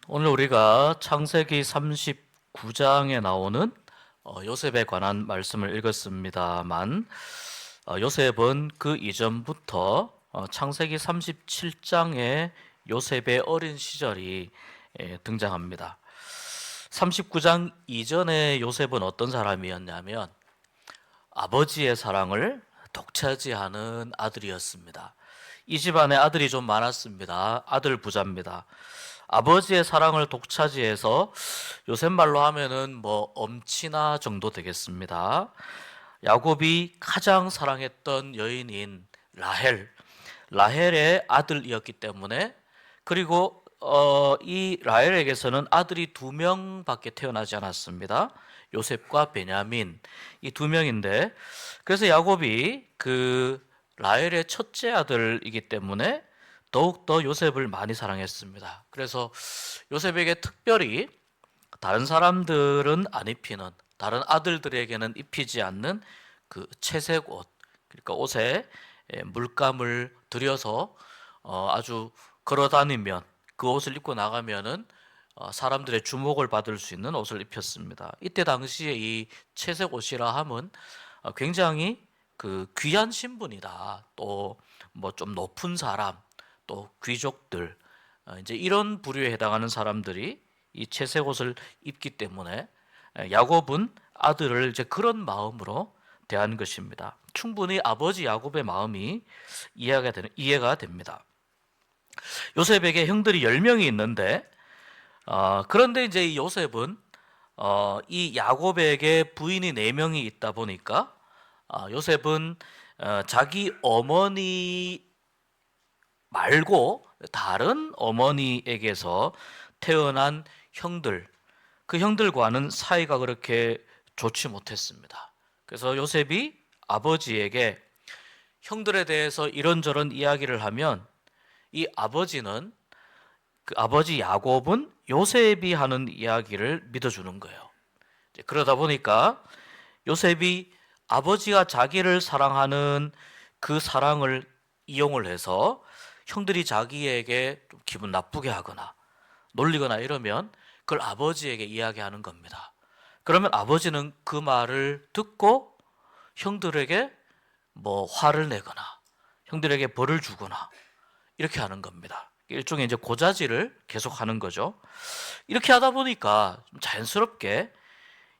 오늘 우리가 창세기 39장에 나오는 요셉에 관한 말씀을 읽었습니다만, 요셉은 그 이전부터 창세기 37장에 요셉의 어린 시절이 등장합니다. 39장 이전에 요셉은 어떤 사람이었냐면 아버지의 사랑을 독차지하는 아들이었습니다. 이 집안에 아들이 좀 많았습니다. 아들 부자입니다. 아버지의 사랑을 독차지해서 요새 말로 하면은 뭐 엄친아 정도 되겠습니다. 야곱이 가장 사랑했던 여인인 라헬의 아들이었기 때문에, 그리고 이 라헬에게서는 아들이 두 명밖에 태어나지 않았습니다. 요셉과 베냐민, 이 두 명인데, 그래서 야곱이 그 라헬의 첫째 아들이기 때문에 더욱더 요셉을 많이 사랑했습니다. 그래서 요셉에게 특별히 다른 사람들은 안 입히는, 다른 아들들에게는 입히지 않는 그 채색 옷, 그러니까 옷에 물감을 들여서 아주 걸어 다니면, 그 옷을 입고 나가면은 사람들의 주목을 받을 수 있는 옷을 입혔습니다. 이때 당시에 이 채색 옷이라 함은 굉장히 그 귀한 신분이다, 또 뭐 좀 높은 사람, 또 귀족들, 이제 이런 부류에 해당하는 사람들이 이 채색 옷을 입기 때문에 야곱은 아들을 이제 그런 마음으로 대한 것입니다. 충분히 아버지 야곱의 마음이 이해가 됩니다. 요셉에게 형들이 10명이 있는데, 그런데 이제 이 요셉은 이 야곱에게 부인이 4명이 있다 보니까 요셉은 자기 어머니 말고 다른 어머니에게서 태어난 형들, 그 형들과는 사이가 그렇게 좋지 못했습니다. 그래서 요셉이 아버지에게 형들에 대해서 이런저런 이야기를 하면, 이 아버지는, 그 아버지 야곱은 요셉이 하는 이야기를 믿어주는 거예요. 그러다 보니까 요셉이 아버지가 자기를 사랑하는 그 사랑을 이용을 해서 형들이 자기에게 좀 기분 나쁘게 하거나 놀리거나 이러면 그걸 아버지에게 이야기하는 겁니다. 그러면 아버지는 그 말을 듣고 형들에게 뭐 화를 내거나 형들에게 벌을 주거나 이렇게 하는 겁니다. 일종의 이제 고자질을 계속하는 거죠. 이렇게 하다 보니까 좀 자연스럽게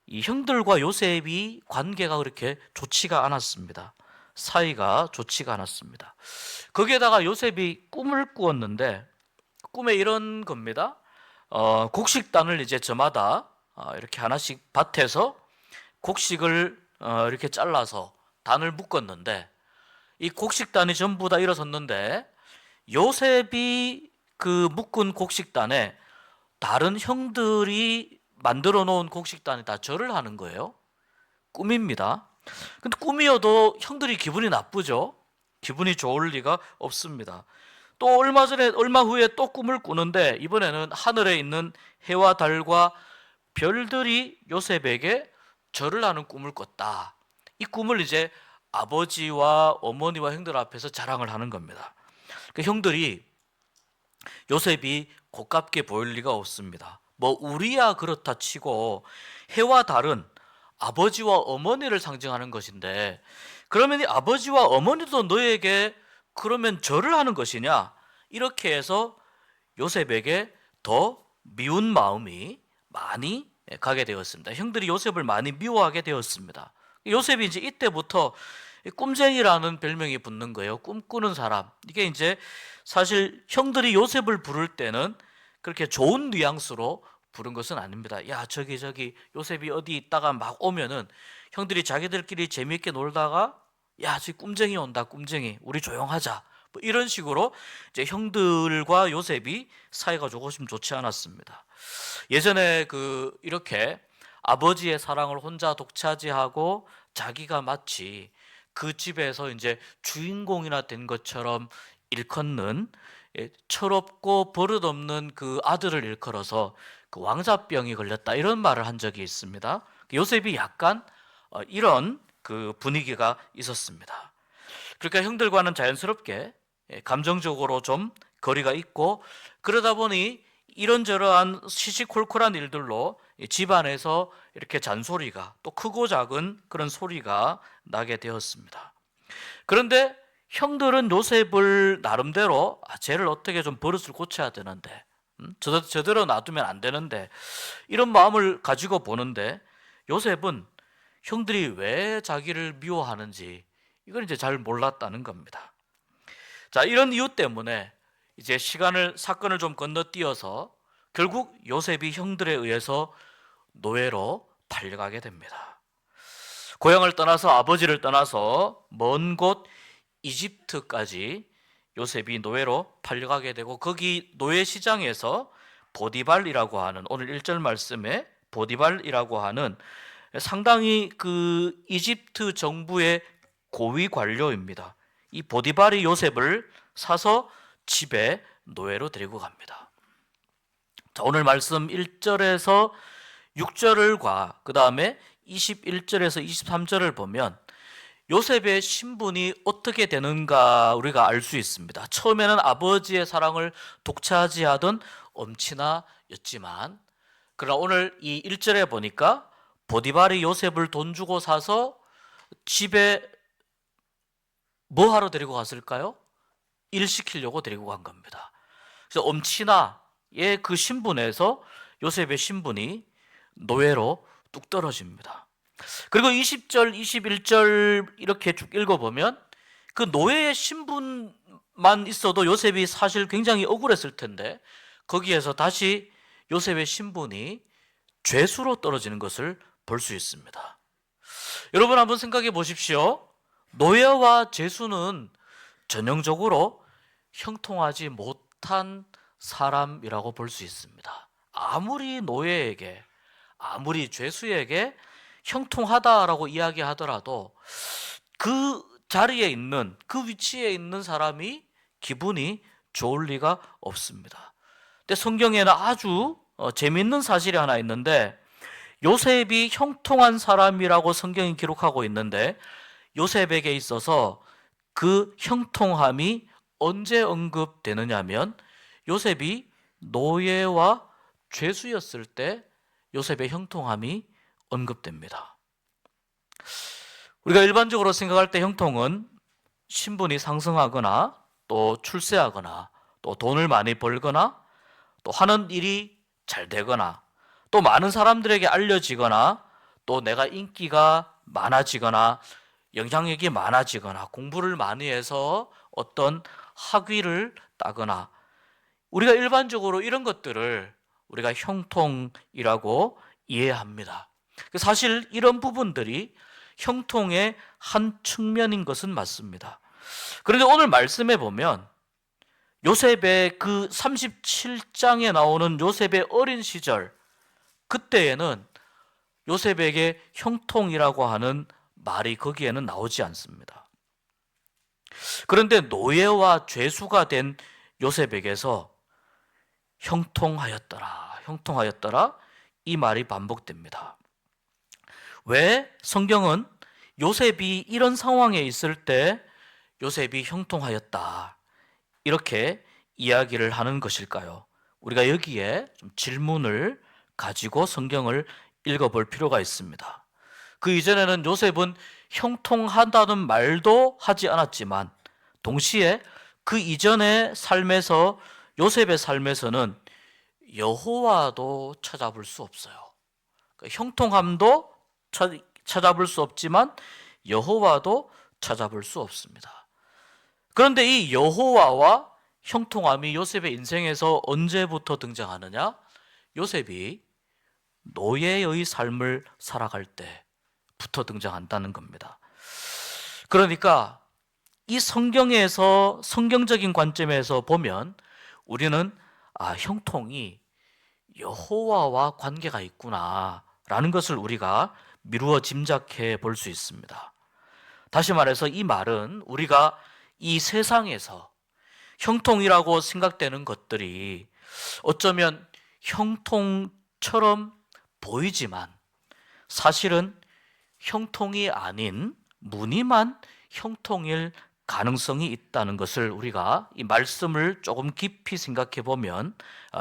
이 형들과 요셉이 관계가 그렇게 좋지가 않았습니다. 사이가 좋지가 않았습니다. 거기에다가 요셉이 꿈을 꾸었는데, 꿈에 이런 겁니다. 곡식단을 이제 저마다 이렇게 하나씩 밭에서 곡식을 이렇게 잘라서 단을 묶었는데, 이 곡식단이 전부 다 일어섰는데 요셉이 그 묶은 곡식단에 다른 형들이 만들어 놓은 곡식단에 다 절을 하는 거예요. 꿈입니다. 근데 꿈이어도 형들이 기분이 나쁘죠. 기분이 좋을 리가 없습니다. 또 얼마 후에 또 꿈을 꾸는데, 이번에는 하늘에 있는 해와 달과 별들이 요셉에게 절을 하는 꿈을 꿨다. 이 꿈을 이제 아버지와 어머니와 형들 앞에서 자랑을 하는 겁니다. 그 형들이 요셉이 고깝게 보일 리가 없습니다. 뭐 우리야 그렇다 치고 해와 달은 아버지와 어머니를 상징하는 것인데, 그러면 이 아버지와 어머니도 너에게 그러면 절을 하는 것이냐? 이렇게 해서 요셉에게 더 미운 마음이 많이 가게 되었습니다. 형들이 요셉을 많이 미워하게 되었습니다. 요셉이 이제 이때부터 꿈쟁이라는 별명이 붙는 거예요. 꿈꾸는 사람. 이게 이제 사실 형들이 요셉을 부를 때는 그렇게 좋은 뉘앙스로 부른 것은 아닙니다. 야, 저기 요셉이 어디 있다가 막 오면은 형들이 자기들끼리 재미있게 놀다가, 야, 저기 꿈쟁이 온다, 꿈쟁이. 우리 조용하자. 뭐 이런 식으로 이제 형들과 요셉이 사이가 조금 좋지 않았습니다. 예전에 이렇게 아버지의 사랑을 혼자 독차지하고 자기가 마치 그 집에서 이제 주인공이나 된 것처럼 일컫는, 철없고 버릇없는 그 아들을 일컬어서 그 왕자병이 걸렸다, 이런 말을 한 적이 있습니다. 요셉이 약간 이런 그 분위기가 있었습니다. 그러니까 형들과는 자연스럽게 감정적으로 좀 거리가 있고, 그러다 보니 이런저러한 시시콜콜한 일들로 집안에서 이렇게 잔소리가, 또 크고 작은 그런 소리가 나게 되었습니다. 그런데 형들은 요셉을 나름대로 쟤를 어떻게 좀 버릇을 고쳐야 되는데, 저대로 놔두면 안 되는데, 이런 마음을 가지고 보는데, 요셉은 형들이 왜 자기를 미워하는지 이걸 이제 잘 몰랐다는 겁니다. 자, 이런 이유 때문에 이제 사건을 좀 건너뛰어서 결국 요셉이 형들에 의해서 노예로 팔려가게 됩니다. 고향을 떠나서, 아버지를 떠나서 먼 곳 이집트까지 요셉이 노예로 팔려가게 되고, 거기 노예 시장에서 보디발이라고 하는, 오늘 1절 말씀에 보디발이라고 하는 상당히 그 이집트 정부의 고위 관료입니다. 이 보디발이 요셉을 사서 집에 노예로 데리고 갑니다. 자, 오늘 말씀 1절에서 6절과 그 다음에 21절에서 23절을 보면 요셉의 신분이 어떻게 되는가 우리가 알 수 있습니다. 처음에는 아버지의 사랑을 독차지하던 엄친아였지만, 그러나 오늘 이 1절에 보니까 보디발이 요셉을 돈 주고 사서 집에 뭐 하러 데리고 갔을까요? 일 시키려고 데리고 간 겁니다. 그래서 엄친아의 그 신분에서 요셉의 신분이 노예로 뚝 떨어집니다. 그리고 20절, 21절 이렇게 쭉 읽어보면 그 노예의 신분만 있어도 요셉이 사실 굉장히 억울했을 텐데, 거기에서 다시 요셉의 신분이 죄수로 떨어지는 것을 볼 수 있습니다. 여러분 한번 생각해 보십시오. 노예와 죄수는 전형적으로 형통하지 못한 사람이라고 볼 수 있습니다. 아무리 노예에게, 아무리 죄수에게 형통하다라고 이야기하더라도 그 자리에 있는, 그 위치에 있는 사람이 기분이 좋을 리가 없습니다. 근데 성경에는 아주 재미있는 사실이 하나 있는데, 요셉이 형통한 사람이라고 성경이 기록하고 있는데, 요셉에게 있어서 그 형통함이 언제 언급되느냐면 요셉이 노예와 죄수였을 때 요셉의 형통함이 언급됩니다. 우리가 일반적으로 생각할 때 형통은 신분이 상승하거나 또 출세하거나 또 돈을 많이 벌거나 또 하는 일이 잘 되거나 또 많은 사람들에게 알려지거나 또 내가 인기가 많아지거나 영향력이 많아지거나 공부를 많이 해서 어떤 학위를 따거나, 우리가 일반적으로 이런 것들을 우리가 형통이라고 이해합니다. 사실 이런 부분들이 형통의 한 측면인 것은 맞습니다. 그런데 오늘 말씀에 보면 요셉의 그 37장에 나오는 요셉의 어린 시절, 그때에는 요셉에게 형통이라고 하는 말이 거기에는 나오지 않습니다. 그런데 노예와 죄수가 된 요셉에게서 형통하였더라, 형통하였더라, 이 말이 반복됩니다. 왜 성경은 요셉이 이런 상황에 있을 때 요셉이 형통하였다 이렇게 이야기를 하는 것일까요? 우리가 여기에 좀 질문을 가지고 성경을 읽어볼 필요가 있습니다. 그 이전에는 요셉은 형통하다는 말도 하지 않았지만 동시에 그 이전의 삶에서, 요셉의 삶에서는 여호와도 찾아볼 수 없어요. 형통함도 찾아볼 수 없지만 여호와도 찾아볼 수 없습니다. 그런데 이 여호와와 형통함이 요셉의 인생에서 언제부터 등장하느냐? 요셉이 노예의 삶을 살아갈 때부터 등장한다는 겁니다. 그러니까 이 성경에서, 성경적인 관점에서 보면 우리는 형통이 여호와와 관계가 있구나라는 것을 우리가 미루어 짐작해 볼 수 있습니다. 다시 말해서 이 말은 우리가 이 세상에서 형통이라고 생각되는 것들이 어쩌면 형통처럼 보이지만 사실은 형통이 아닌 무늬만 형통일 가능성이 있다는 것을 우리가 이 말씀을 조금 깊이 생각해 보면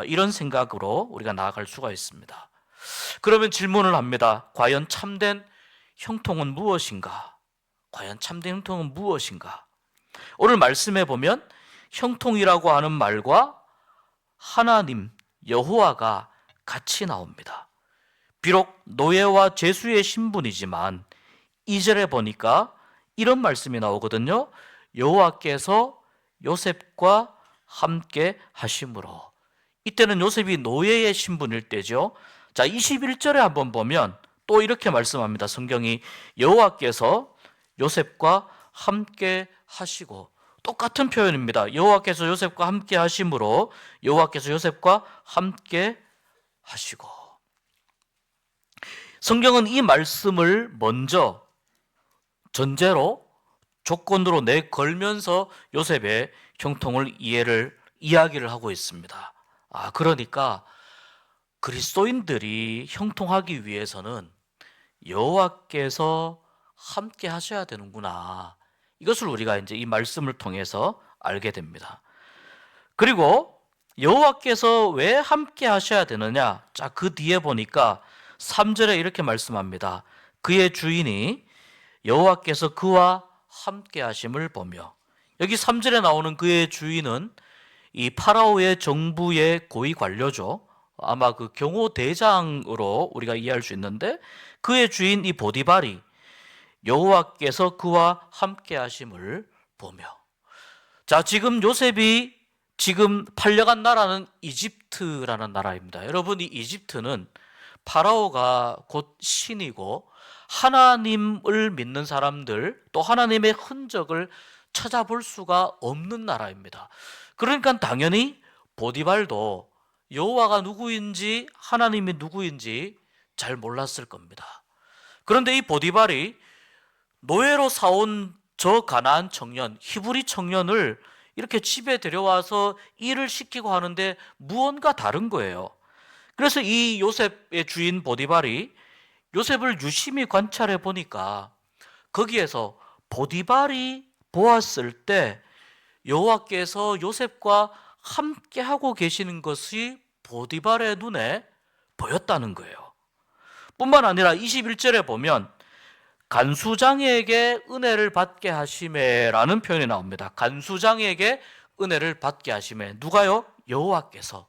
이런 생각으로 우리가 나아갈 수가 있습니다. 그러면 질문을 합니다. 과연 참된 형통은 무엇인가? 과연 참된 형통은 무엇인가? 오늘 말씀해 보면 형통이라고 하는 말과 하나님, 여호와가 같이 나옵니다. 비록 노예와 죄수의 신분이지만 2절에 보니까 이런 말씀이 나오거든요. 여호와께서 요셉과 함께 하심으로. 이때는 요셉이 노예의 신분일 때죠. 자, 21절에 한번 보면 또 이렇게 말씀합니다. 성경이 여호와께서 요셉과 함께 하시고, 똑같은 표현입니다. 여호와께서 요셉과 함께 하심으로, 여호와께서 요셉과 함께 하시고. 성경은 이 말씀을 먼저 전제로, 조건으로 내걸면서 요셉의 형통을 이야기를 하고 있습니다. 그러니까 그리스도인들이 형통하기 위해서는 여호와께서 함께 하셔야 되는구나. 이것을 우리가 이제 이 말씀을 통해서 알게 됩니다. 그리고 여호와께서 왜 함께 하셔야 되느냐? 자, 그 뒤에 보니까 3절에 이렇게 말씀합니다. 그의 주인이 여호와께서 그와 함께 하심을 보며. 여기 3절에 나오는 그의 주인은 이 파라오의 정부의 고위 관료죠. 아마 그 경호대장으로 우리가 이해할 수 있는데, 그의 주인 이 보디발이 여호와께서 그와 함께 하심을 보며. 자, 지금 요셉이 지금 팔려간 나라는 이집트라는 나라입니다. 여러분, 이 이집트는 파라오가 곧 신이고 하나님을 믿는 사람들, 또 하나님의 흔적을 찾아볼 수가 없는 나라입니다. 그러니까 당연히 보디발도 여호와가 누구인지, 하나님이 누구인지 잘 몰랐을 겁니다. 그런데 이 보디발이 노예로 사온 저 가나안 청년, 히브리 청년을 이렇게 집에 데려와서 일을 시키고 하는데 무언가 다른 거예요. 그래서 이 요셉의 주인 보디발이 요셉을 유심히 관찰해 보니까 거기에서 보디발이 보았을 때 여호와께서 요셉과 함께 하고 계시는 것이 보디발의 눈에 보였다는 거예요. 뿐만 아니라 21절에 보면 간수장에게 은혜를 받게 하심에라는 표현이 나옵니다. 간수장에게 은혜를 받게 하심에. 누가요? 여호와께서.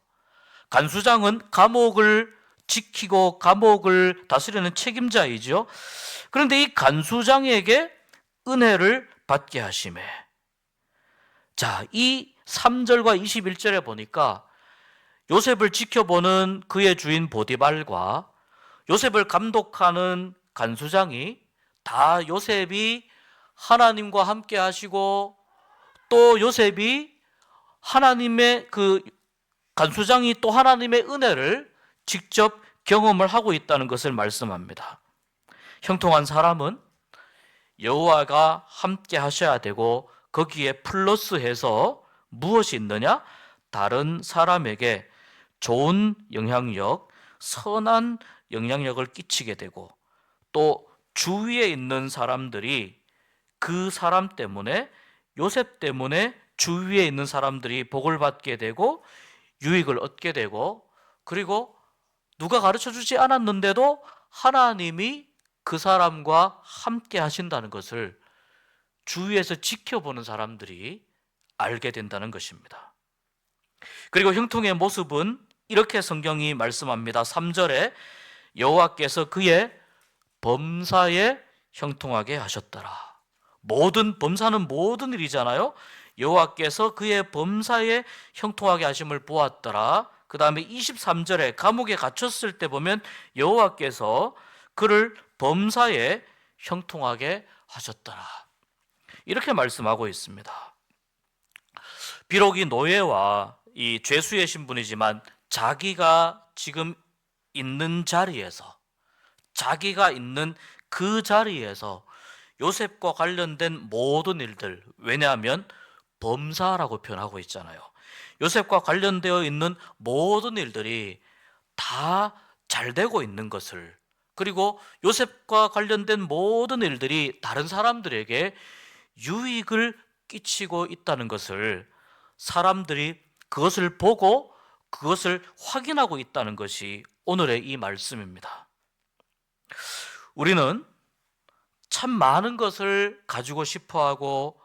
간수장은 감옥을 지키고 감옥을 다스리는 책임자이죠. 그런데 이 간수장에게 은혜를 받게 하심에. 자, 이 3절과 21절에 보니까 요셉을 지켜보는 그의 주인 보디발과 요셉을 감독하는 간수장이 다 요셉이 하나님과 함께 하시고, 또 요셉이 하나님의 간수장이 또 하나님의 은혜를 직접 경험을 하고 있다는 것을 말씀합니다. 형통한 사람은 여호와가 함께 하셔야 되고, 거기에 플러스해서 무엇이 있느냐? 다른 사람에게 좋은 영향력, 선한 영향력을 끼치게 되고, 또 주위에 있는 사람들이 그 사람 때문에, 요셉 때문에 주위에 있는 사람들이 복을 받게 되고 유익을 얻게 되고, 그리고 누가 가르쳐주지 않았는데도 하나님이 그 사람과 함께 하신다는 것을 주위에서 지켜보는 사람들이 알게 된다는 것입니다. 그리고 형통의 모습은 이렇게 성경이 말씀합니다. 3절에 여호와께서 그의 범사에 형통하게 하셨더라. 범사는 모든 일이잖아요. 여호와께서 그의 범사에 형통하게 하심을 보았더라. 그 다음에 23절에 감옥에 갇혔을 때 보면 여호와께서 그를 범사에 형통하게 하셨더라. 이렇게 말씀하고 있습니다. 비록 이 노예와 이 죄수의 신분이지만 자기가 지금 있는 자리에서, 자기가 있는 그 자리에서 요셉과 관련된 모든 일들, 왜냐하면 범사라고 표현하고 있잖아요. 요셉과 관련되어 있는 모든 일들이 다 잘 되고 있는 것을, 그리고 요셉과 관련된 모든 일들이 다른 사람들에게 유익을 끼치고 있다는 것을 사람들이 그것을 보고 그것을 확인하고 있다는 것이 오늘의 이 말씀입니다. 우리는 참 많은 것을 가지고 싶어 하고,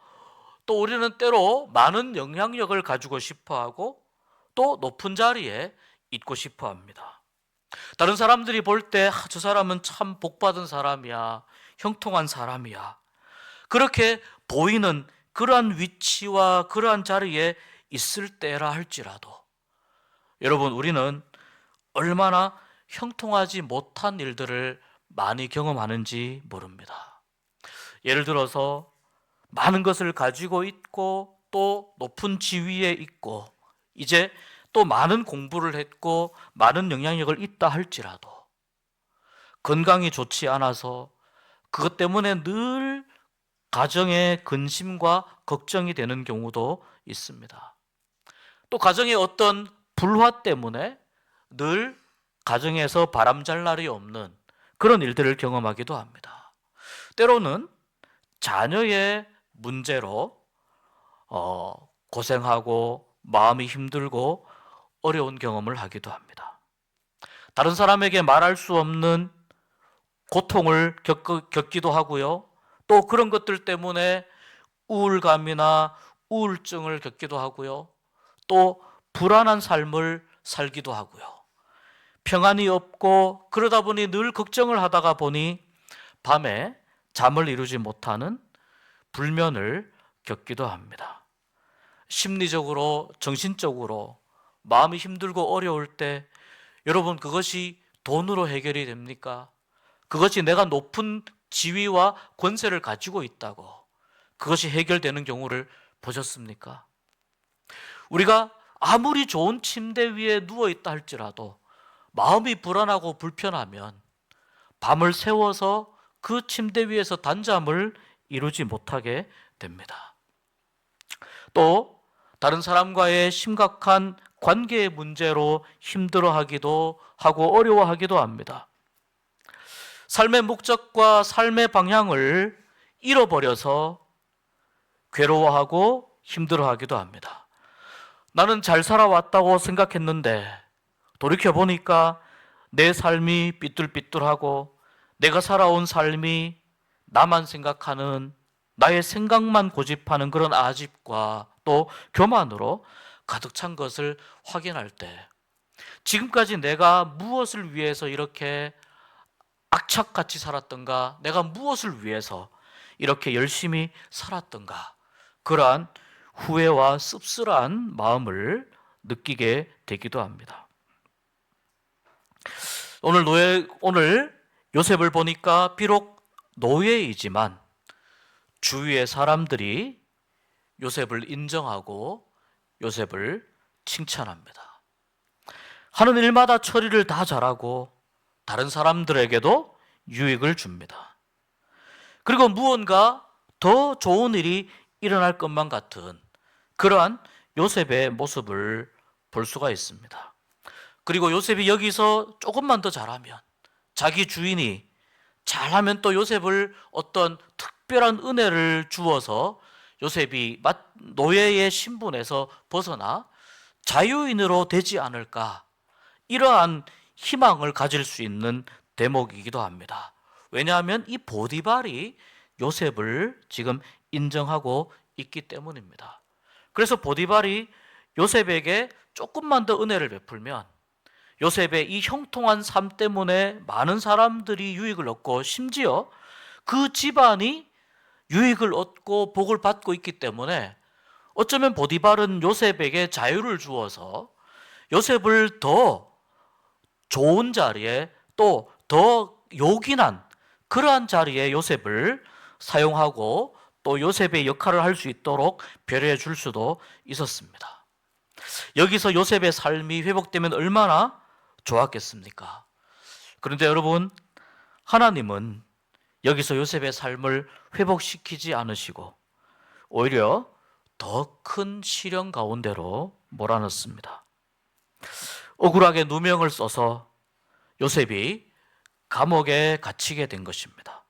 또 우리는 때로 많은 영향력을 가지고 싶어 하고, 또 높은 자리에 있고 싶어 합니다. 다른 사람들이 볼 때 저 사람은 참 복받은 사람이야, 형통한 사람이야, 그렇게 보이는 그러한 위치와 그러한 자리에 있을 때라 할지라도, 여러분, 우리는 얼마나 형통하지 못한 일들을 많이 경험하는지 모릅니다. 예를 들어서 많은 것을 가지고 있고, 또 높은 지위에 있고, 이제 또 많은 공부를 했고 많은 영향력을 있다 할지라도 건강이 좋지 않아서 그것 때문에 늘 가정에 근심과 걱정이 되는 경우도 있습니다. 또 가정의 어떤 불화 때문에 늘 가정에서 바람잘 날이 없는 그런 일들을 경험하기도 합니다. 때로는 자녀의 문제로 고생하고 마음이 힘들고 어려운 경험을 하기도 합니다. 다른 사람에게 말할 수 없는 고통을 겪기도 하고요. 또 그런 것들 때문에 우울감이나 우울증을 겪기도 하고요. 또 불안한 삶을 살기도 하고요. 평안이 없고, 그러다 보니 늘 걱정을 하다가 보니 밤에 잠을 이루지 못하는 불면을 겪기도 합니다. 심리적으로, 정신적으로 마음이 힘들고 어려울 때 여러분, 그것이 돈으로 해결이 됩니까? 그것이 내가 높은 지위와 권세를 가지고 있다고 그것이 해결되는 경우를 보셨습니까? 우리가 아무리 좋은 침대 위에 누워있다 할지라도 마음이 불안하고 불편하면 밤을 새워서 그 침대 위에서 단잠을 이루지 못하게 됩니다. 또 다른 사람과의 심각한 관계의 문제로 힘들어하기도 하고 어려워하기도 합니다. 삶의 목적과 삶의 방향을 잃어버려서 괴로워하고 힘들어하기도 합니다. 나는 잘 살아왔다고 생각했는데 돌이켜보니까 내 삶이 삐뚤삐뚤하고 내가 살아온 삶이 나만 생각하는, 나의 생각만 고집하는 그런 아집과 또 교만으로 가득 찬 것을 확인할 때, 지금까지 내가 무엇을 위해서 이렇게 악착같이 살았던가, 내가 무엇을 위해서 이렇게 열심히 살았던가, 그러한 후회와 씁쓸한 마음을 느끼게 되기도 합니다. 오늘 요셉을 보니까 비록 노예이지만 주위의 사람들이 요셉을 인정하고 요셉을 칭찬합니다. 하는 일마다 처리를 다 잘하고 다른 사람들에게도 유익을 줍니다. 그리고 무언가 더 좋은 일이 일어날 것만 같은 그러한 요셉의 모습을 볼 수가 있습니다. 그리고 요셉이 여기서 조금만 더 잘하면, 자기 주인이 잘하면 또 요셉을 어떤 특별한 은혜를 주어서 요셉이 노예의 신분에서 벗어나 자유인으로 되지 않을까, 이러한 희망을 가질 수 있는 대목이기도 합니다. 왜냐하면 이 보디발이 요셉을 지금 인정하고 있기 때문입니다. 그래서 보디발이 요셉에게 조금만 더 은혜를 베풀면 요셉의 이 형통한 삶 때문에 많은 사람들이 유익을 얻고, 심지어 그 집안이 유익을 얻고 복을 받고 있기 때문에 어쩌면 보디발은 요셉에게 자유를 주어서 요셉을 더 좋은 자리에, 또 더 요긴한 그러한 자리에 요셉을 사용하고 또 요셉의 역할을 할 수 있도록 배려해 줄 수도 있었습니다. 여기서 요셉의 삶이 회복되면 얼마나 좋았겠습니까? 그런데 여러분, 하나님은 여기서 요셉의 삶을 회복시키지 않으시고 오히려 더 큰 시련 가운데로 몰아넣습니다. 억울하게 누명을 써서 요셉이 감옥에 갇히게 된 것입니다.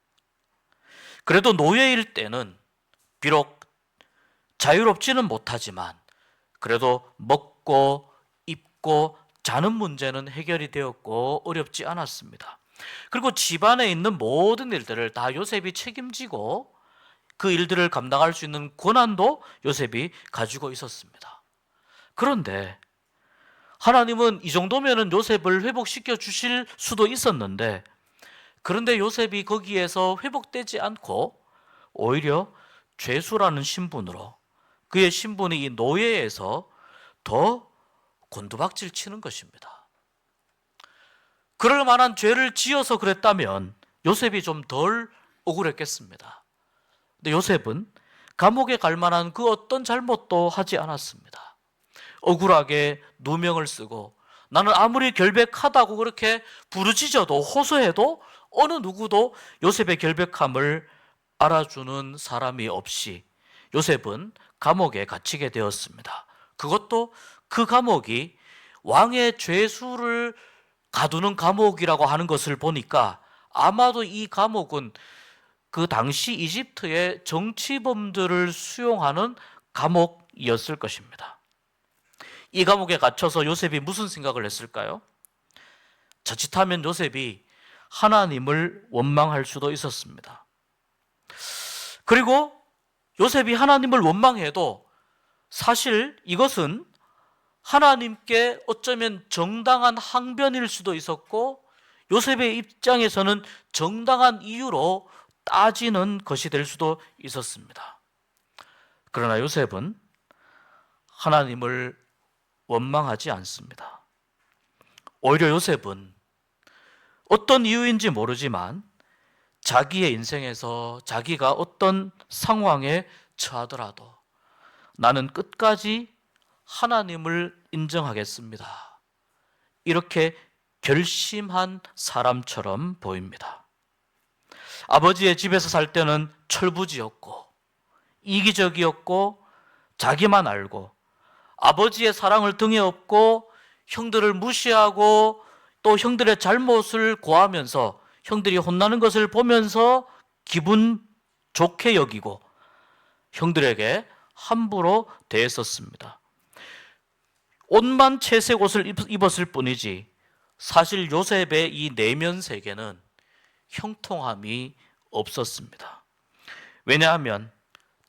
그래도 노예일 때는 비록 자유롭지는 못하지만 그래도 먹고 입고 자는 문제는 해결이 되었고 어렵지 않았습니다. 그리고 집안에 있는 모든 일들을 다 요셉이 책임지고 그 일들을 감당할 수 있는 권한도 요셉이 가지고 있었습니다. 그런데 하나님은 이 정도면은 요셉을 회복시켜 주실 수도 있었는데, 그런데 요셉이 거기에서 회복되지 않고 오히려 죄수라는 신분으로, 그의 신분이 이 노예에서 더 곤두박질 치는 것입니다. 그럴 만한 죄를 지어서 그랬다면 요셉이 좀 덜 억울했겠습니다. 근데 요셉은 감옥에 갈 만한 그 어떤 잘못도 하지 않았습니다. 억울하게 누명을 쓰고 나는 아무리 결백하다고 그렇게 부르짖어도 호소해도 어느 누구도 요셉의 결백함을 알아주는 사람이 없이 요셉은 감옥에 갇히게 되었습니다. 그것도 그 감옥이 왕의 죄수를 가두는 감옥이라고 하는 것을 보니까 아마도 이 감옥은 그 당시 이집트의 정치범들을 수용하는 감옥이었을 것입니다. 이 감옥에 갇혀서 요셉이 무슨 생각을 했을까요? 자칫하면 요셉이 하나님을 원망할 수도 있었습니다. 그리고 요셉이 하나님을 원망해도 사실 이것은 하나님께 어쩌면 정당한 항변일 수도 있었고 요셉의 입장에서는 정당한 이유로 따지는 것이 될 수도 있었습니다. 그러나 요셉은 하나님을 원망하지 않습니다. 오히려 요셉은 어떤 이유인지 모르지만 자기의 인생에서 자기가 어떤 상황에 처하더라도 나는 끝까지 하나님을 인정하겠습니다. 이렇게 결심한 사람처럼 보입니다. 아버지의 집에서 살 때는 철부지였고 이기적이었고 자기만 알고 아버지의 사랑을 등에 업고 형들을 무시하고 또 형들의 잘못을 고하면서 형들이 혼나는 것을 보면서 기분 좋게 여기고 형들에게 함부로 대했었습니다. 옷만 채색 옷을 입었을 뿐이지 사실 요셉의 이 내면 세계는 형통함이 없었습니다. 왜냐하면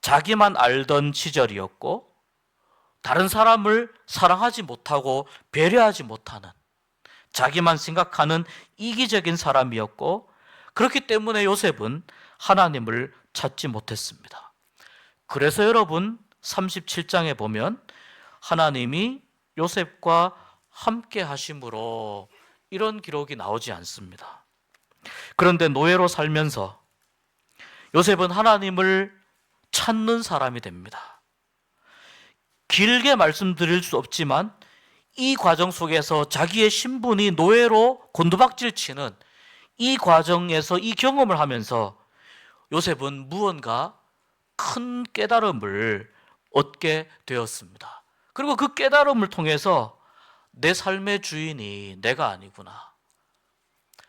자기만 알던 시절이었고 다른 사람을 사랑하지 못하고 배려하지 못하는 자기만 생각하는 이기적인 사람이었고 그렇기 때문에 요셉은 하나님을 찾지 못했습니다. 그래서 여러분 37장에 보면 하나님이 요셉과 함께 하심으로 이런 기록이 나오지 않습니다. 그런데 노예로 살면서 요셉은 하나님을 찾는 사람이 됩니다. 길게 말씀드릴 수 없지만 이 과정 속에서 자기의 신분이 노예로 곤두박질 치는 이 과정에서 이 경험을 하면서 요셉은 무언가 큰 깨달음을 얻게 되었습니다. 그리고 그 깨달음을 통해서 내 삶의 주인이 내가 아니구나.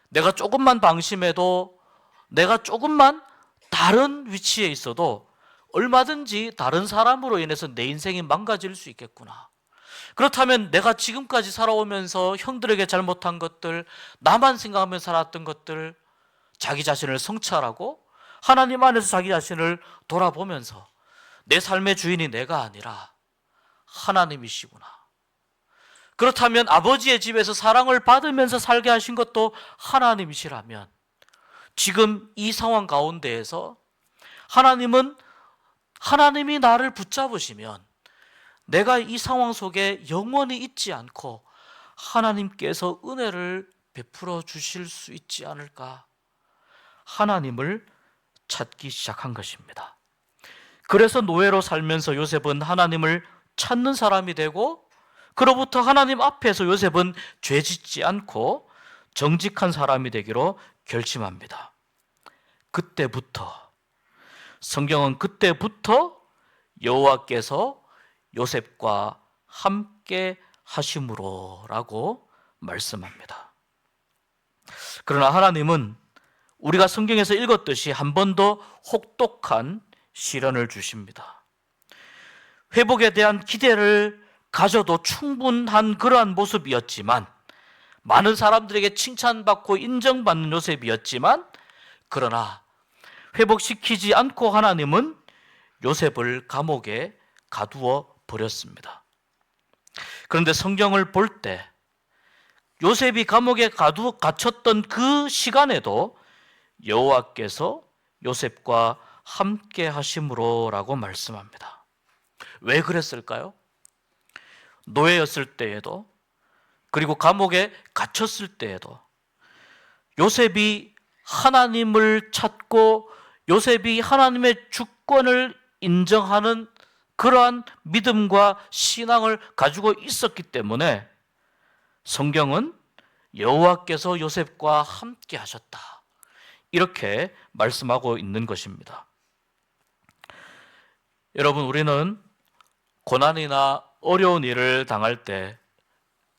내가 조금만 방심해도 내가 조금만 다른 위치에 있어도 얼마든지 다른 사람으로 인해서 내 인생이 망가질 수 있겠구나. 그렇다면 내가 지금까지 살아오면서 형들에게 잘못한 것들, 나만 생각하며 살았던 것들, 자기 자신을 성찰하고 하나님 안에서 자기 자신을 돌아보면서 내 삶의 주인이 내가 아니라 하나님이시구나. 그렇다면 아버지의 집에서 사랑을 받으면서 살게 하신 것도 하나님이시라면 지금 이 상황 가운데에서 하나님이 나를 붙잡으시면 내가 이 상황 속에 영원히 있지 않고 하나님께서 은혜를 베풀어 주실 수 있지 않을까? 하나님을 찾기 시작한 것입니다. 그래서 노예로 살면서 요셉은 하나님을 찾는 사람이 되고 그로부터 하나님 앞에서 요셉은 죄짓지 않고 정직한 사람이 되기로 결심합니다. 성경은 그때부터 여호와께서 요셉과 함께 하심으로라고 말씀합니다. 그러나 하나님은 우리가 성경에서 읽었듯이 한 번 더 혹독한 시련을 주십니다. 회복에 대한 기대를 가져도 충분한 그러한 모습이었지만, 많은 사람들에게 칭찬받고 인정받는 요셉이었지만, 그러나 회복시키지 않고 하나님은 요셉을 감옥에 가두어 버렸습니다. 그런데 성경을 볼 때 요셉이 감옥에 갇혔던 그 시간에도 여호와께서 요셉과 함께 하심으로라고 말씀합니다. 왜 그랬을까요? 노예였을 때에도, 그리고 감옥에 갇혔을 때에도 요셉이 하나님을 찾고 요셉이 하나님의 주권을 인정하는 그러한 믿음과 신앙을 가지고 있었기 때문에 성경은 여호와께서 요셉과 함께 하셨다, 이렇게 말씀하고 있는 것입니다. 여러분, 우리는 고난이나 어려운 일을 당할 때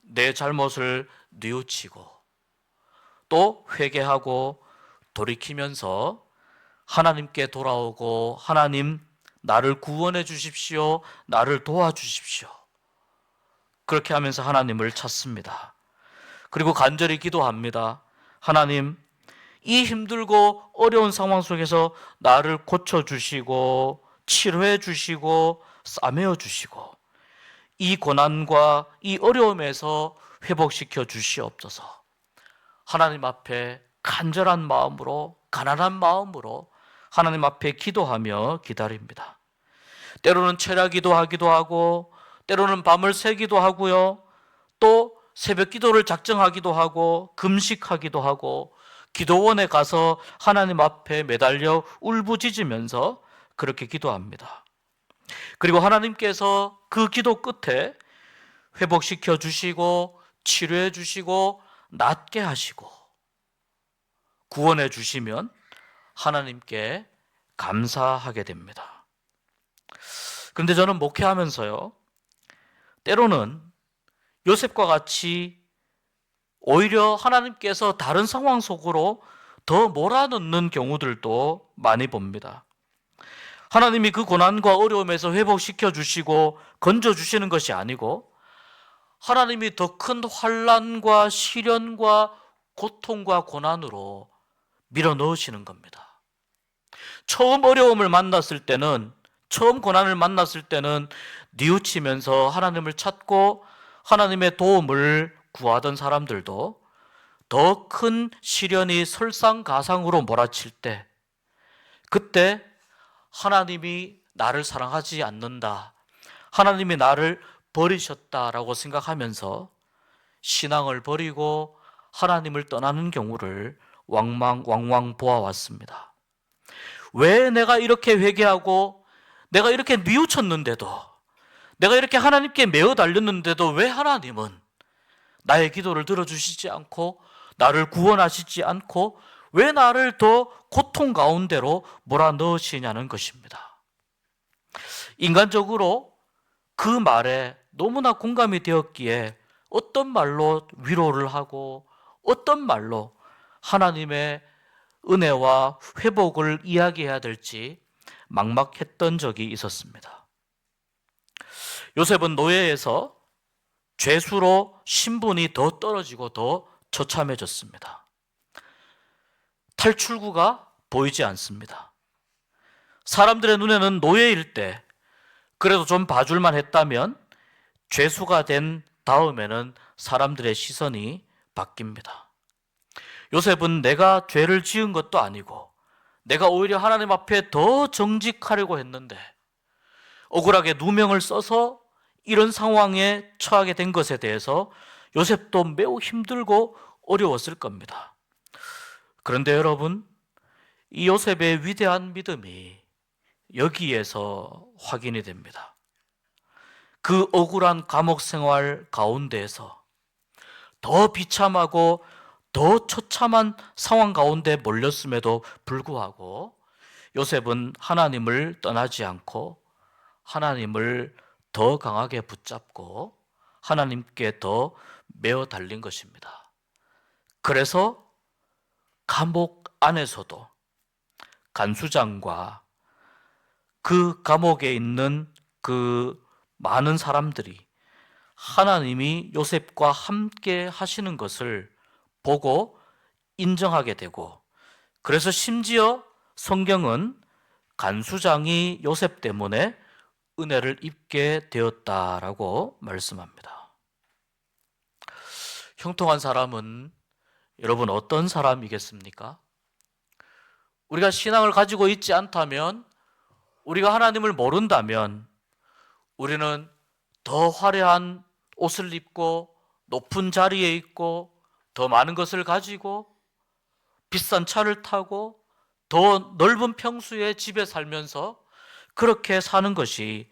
내 잘못을 뉘우치고 또 회개하고 돌이키면서 하나님께 돌아오고, 하나님 나를 구원해 주십시오, 나를 도와주십시오, 그렇게 하면서 하나님을 찾습니다. 그리고 간절히 기도합니다. 하나님, 이 힘들고 어려운 상황 속에서 나를 고쳐주시고 치료해 주시고 싸매어 주시고 이 고난과 이 어려움에서 회복시켜 주시옵소서. 하나님 앞에 간절한 마음으로, 가난한 마음으로 하나님 앞에 기도하며 기다립니다. 때로는 철야기도 하기도 하고, 때로는 밤을 새기도 하고요, 또 새벽 기도를 작정하기도 하고, 금식하기도 하고, 기도원에 가서 하나님 앞에 매달려 울부짖으면서 그렇게 기도합니다. 그리고 하나님께서 그 기도 끝에 회복시켜 주시고 치료해 주시고 낫게 하시고 구원해 주시면 하나님께 감사하게 됩니다. 그런데 저는 목회하면서요, 때로는 요셉과 같이 오히려 하나님께서 다른 상황 속으로 더 몰아넣는 경우들도 많이 봅니다. 하나님이 그 고난과 어려움에서 회복시켜 주시고 건져 주시는 것이 아니고, 하나님이 더 큰 환난과 시련과 고통과 고난으로 밀어 넣으시는 겁니다. 처음 어려움을 만났을 때는, 처음 고난을 만났을 때는 뉘우치면서 하나님을 찾고 하나님의 도움을 구하던 사람들도 더 큰 시련이 설상가상으로 몰아칠 때, 그때 하나님이 나를 사랑하지 않는다, 하나님이 나를 버리셨다라고 생각하면서 신앙을 버리고 하나님을 떠나는 경우를 왕왕 보아왔습니다. 왜 내가 이렇게 회개하고 내가 이렇게 뉘우쳤는데도, 내가 이렇게 하나님께 매어 달렸는데도 왜 하나님은 나의 기도를 들어주시지 않고 나를 구원하시지 않고 왜 나를 더 고통 가운데로 몰아넣으시냐는 것입니다. 인간적으로 그 말에 너무나 공감이 되었기에 어떤 말로 위로를 하고 어떤 말로 하나님의 은혜와 회복을 이야기해야 될지 막막했던 적이 있었습니다. 요셉은 노예에서 죄수로 신분이 더 떨어지고 더 처참해졌습니다. 탈출구가 보이지 않습니다. 사람들의 눈에는 노예일 때 그래도 좀 봐줄만 했다면, 죄수가 된 다음에는 사람들의 시선이 바뀝니다. 요셉은 내가 죄를 지은 것도 아니고 내가 오히려 하나님 앞에 더 정직하려고 했는데 억울하게 누명을 써서 이런 상황에 처하게 된 것에 대해서 요셉도 매우 힘들고 어려웠을 겁니다. 그런데 여러분, 이 요셉의 위대한 믿음이 여기에서 확인이 됩니다. 그 억울한 감옥 생활 가운데에서 더 비참하고 더 처참한 상황 가운데 몰렸음에도 불구하고 요셉은 하나님을 떠나지 않고 하나님을 더 강하게 붙잡고 하나님께 더 매어 달린 것입니다. 그래서 감옥 안에서도 간수장과 그 감옥에 있는 그 많은 사람들이 하나님이 요셉과 함께 하시는 것을 보고 인정하게 되고, 그래서 심지어 성경은 간수장이 요셉 때문에 은혜를 입게 되었다라고 말씀합니다. 형통한 사람은 여러분 어떤 사람이겠습니까? 우리가 신앙을 가지고 있지 않다면, 우리가 하나님을 모른다면 우리는 더 화려한 옷을 입고 높은 자리에 있고 더 많은 것을 가지고 비싼 차를 타고 더 넓은 평수의 집에 살면서 그렇게 사는 것이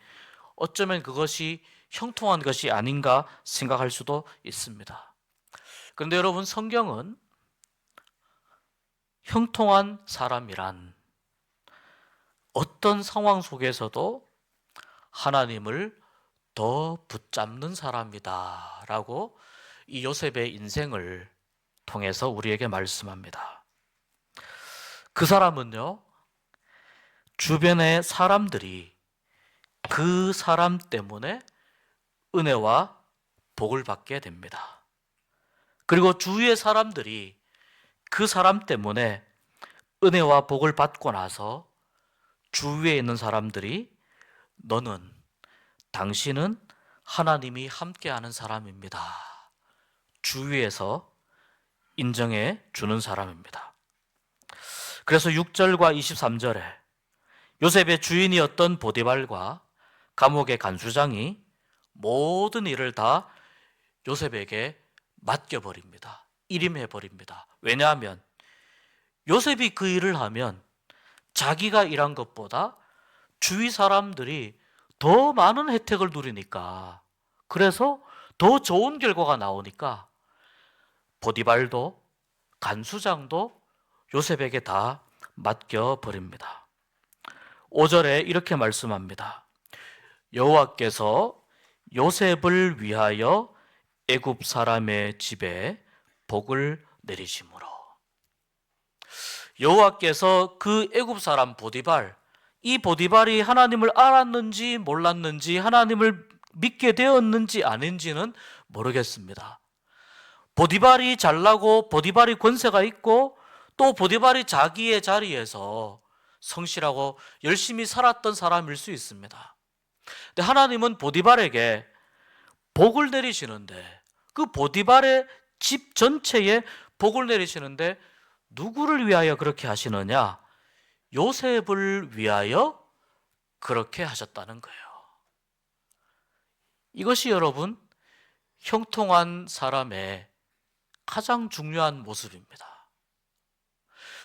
어쩌면 그것이 형통한 것이 아닌가 생각할 수도 있습니다. 그런데 여러분, 성경은 형통한 사람이란 어떤 상황 속에서도 하나님을 더 붙잡는 사람이다 라고 이 요셉의 인생을 통해서 우리에게 말씀합니다. 그 사람은요, 주변의 사람들이 그 사람 때문에 은혜와 복을 받게 됩니다. 그리고 주위의 사람들이 그 사람 때문에 은혜와 복을 받고 나서 주위에 있는 사람들이 당신은 하나님이 함께하는 사람입니다, 주위에서 인정해 주는 사람입니다. 그래서 6절과 23절에 요셉의 주인이었던 보디발과 감옥의 간수장이 모든 일을 다 요셉에게 맡겨버립니다. 일임해버립니다. 왜냐하면 요셉이 그 일을 하면 자기가 일한 것보다 주위 사람들이 더 많은 혜택을 누리니까, 그래서 더 좋은 결과가 나오니까 보디발도 간수장도 요셉에게 다 맡겨버립니다. 5절에 이렇게 말씀합니다. 여호와께서 요셉을 위하여 애굽 사람의 집에 복을 내리심으로, 여호와께서 그 애굽 사람 보디발, 이 보디발이 하나님을 알았는지 몰랐는지, 하나님을 믿게 되었는지 아닌지는 모르겠습니다. 보디발이 잘나고 보디발이 권세가 있고 또 보디발이 자기의 자리에서 성실하고 열심히 살았던 사람일 수 있습니다. 근데 하나님은 보디발에게 복을 내리시는데, 그 보디발의 집 전체에 복을 내리시는데 누구를 위하여 그렇게 하시느냐? 요셉을 위하여 그렇게 하셨다는 거예요. 이것이 여러분, 형통한 사람의 가장 중요한 모습입니다.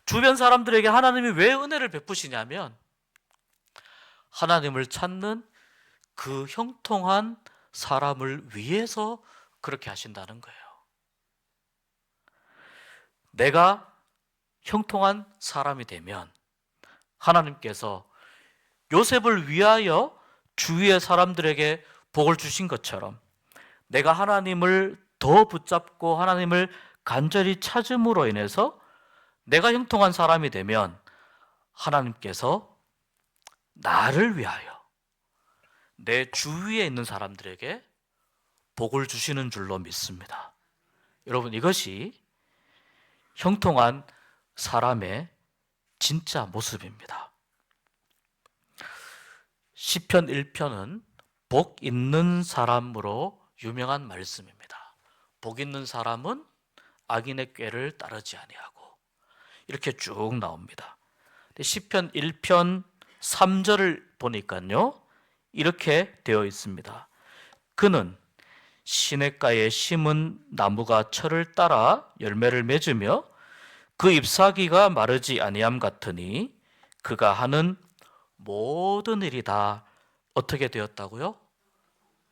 주변 사람들에게 하나님이 왜 은혜를 베푸시냐면 하나님을 찾는 그 형통한 사람을 위해서 그렇게 하신다는 거예요. 내가 형통한 사람이 되면 하나님께서 요셉을 위하여 주위의 사람들에게 복을 주신 것처럼 내가 하나님을 더 붙잡고 하나님을 간절히 찾음으로 인해서 내가 형통한 사람이 되면 하나님께서 나를 위하여 내 주위에 있는 사람들에게 복을 주시는 줄로 믿습니다. 여러분, 이것이 형통한 사람의 진짜 모습입니다. 시편 1편은 복 있는 사람으로 유명한 말씀입니다. 복 있는 사람은 악인의 꾀를 따르지 아니하고, 이렇게 쭉 나옵니다. 시편 1편 3절을 보니까요, 이렇게 되어 있습니다. 그는 시냇가에 심은 나무가 철을 따라 열매를 맺으며 그 잎사귀가 마르지 아니함 같으니 그가 하는 모든 일이 다 어떻게 되었다고요?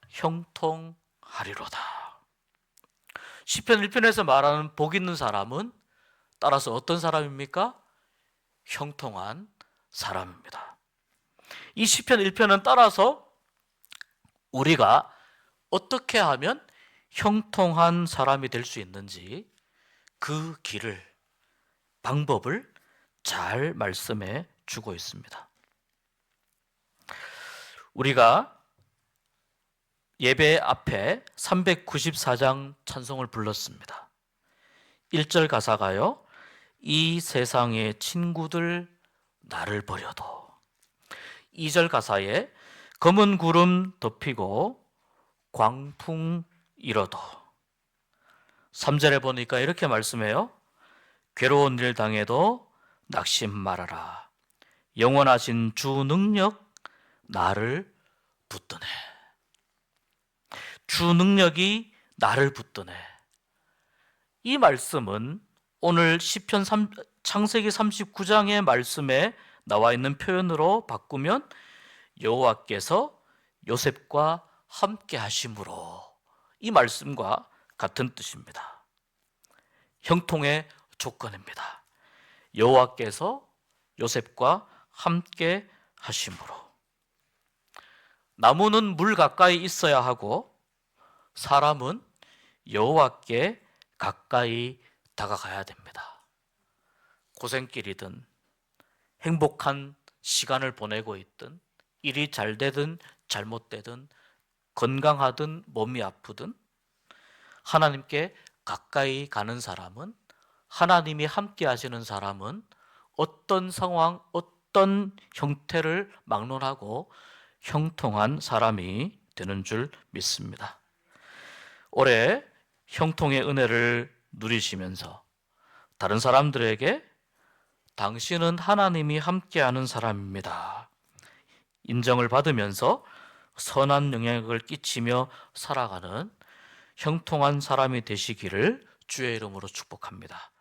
형통하리로다. 시편 1편에서 말하는 복 있는 사람은 따라서 어떤 사람입니까? 형통한 사람입니다. 이 시편 1편은 따라서 우리가 어떻게 하면 형통한 사람이 될 수 있는지 그 길을, 방법을 잘 말씀해 주고 있습니다. 우리가 예배 앞에 394장 찬송을 불렀습니다. 1절 가사가요. 이 세상의 친구들 나를 버려도. 2절 가사에 검은 구름 덮이고 광풍 일어도. 3절에 보니까 이렇게 말씀해요. 괴로운 일 당해도 낙심 말아라. 영원하신 주 능력 나를 붙드네. 주 능력이 나를 붙드네. 이 말씀은 오늘 시편 창세기 39장의 말씀에 나와 있는 표현으로 바꾸면 여호와께서 요셉과 함께 하심으로, 이 말씀과 같은 뜻입니다. 형통의 조건입니다. 여호와께서 요셉과 함께 하심으로. 나무는 물 가까이 있어야 하고 사람은 여호와께 가까이 다가가야 됩니다. 고생길이든 행복한 시간을 보내고 있든 일이 잘 되든 잘못되든 건강하든 몸이 아프든 하나님께 가까이 가는 사람은, 하나님이 함께 하시는 사람은 어떤 상황, 어떤 형태를 막론하고 형통한 사람이 되는 줄 믿습니다. 올해 형통의 은혜를 누리시면서 다른 사람들에게 당신은 하나님이 함께하는 사람입니다, 인정을 받으면서 선한 영향력을 끼치며 살아가는 형통한 사람이 되시기를 주의 이름으로 축복합니다.